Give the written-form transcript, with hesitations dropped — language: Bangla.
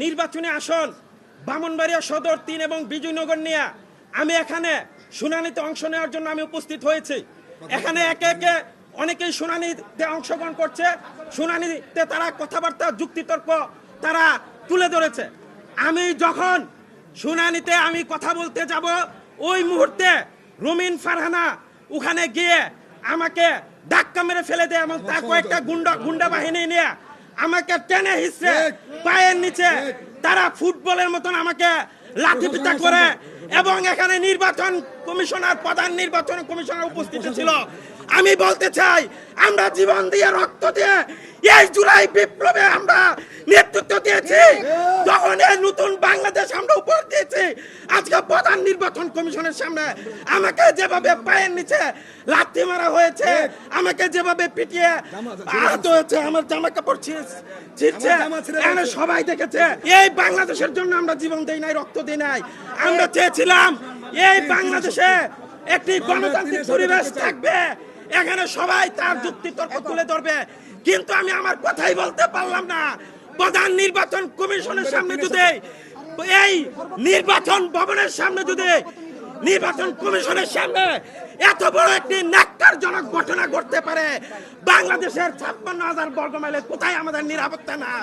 নির্বাচনী আসন ব্রাহ্মণবাড়িয়া সদর 3 এবং বিজয়নগর নিয়ে আমি এখানে শুনানিতে অংশ নেওয়ার জন্য আমি উপস্থিত হয়েছি। এখানে একে একে অনেকেই শুনানিতে অংশগ্রহণ করছে, শুনানিতে তারা কথাবার্তা যুক্তিতর্ক তারা তুলে ধরেছে। আমি যখন শুনানিতে আমি কথা বলতে যাব ওই মুহূর্তে রুমিন ফারহানা ওখানে গিয়ে আমাকে ধাক্কা মেরে ফেলে দেয় এবং তার কয়েকটা গুন্ডা বাহিনী নিয়ে আমাকে টেনে হিসড়ে পায়ের নিচে তারা ফুটবলের মতন আমাকে লাঠিপিটা করে এবং এখানে নির্বাচন কমিশনার প্রধান নির্বাচন কমিশনার উপস্থিত ছিল। আমি বলতে চাই আমরা জীবন দিয়ে রক্ত দিয়ে এই জুলাই বিপ্লবে আমরা নেতৃত্ব দিয়েছি, তখন এই নতুন বাংলাদেশ আমরা উপর দিয়েছি। আজকে প্রধান নির্বাচন কমিশনের সামনে আমাকে যেভাবে পায়ের নিচে লাথি মারা হয়েছে, আমাকে যেভাবে পিটিয়ে আহত হয়েছে, আমার জামা কাপড় ছিঁড়ছে, এখানে সবাই দেখেছে। এই বাংলাদেশের জন্য আমরা জীবন দেই নাই, রক্ত দেই নাই। আমরা চেয়েছিলাম এই বাংলাদেশে একটি গণতান্ত্রিক পরিবেশ থাকবে, এখানে সবাই তার যুক্তি তর্ক তুলে ধরবে, কিন্তু আমি আমার কথাই বলতে পারলাম না। প্রধান নির্বাচন কমিশনের সামনে যদি এই নির্বাচন ভবনের সামনে যদি নির্বাচন কমিশনের সামনে এত বড় একটি ন্যাক্কারজনক ঘটনা ঘটতে পারে, বাংলাদেশের 56,000 বর্গ মাইলে কোথায় আমাদের নিরাপত্তা নাই?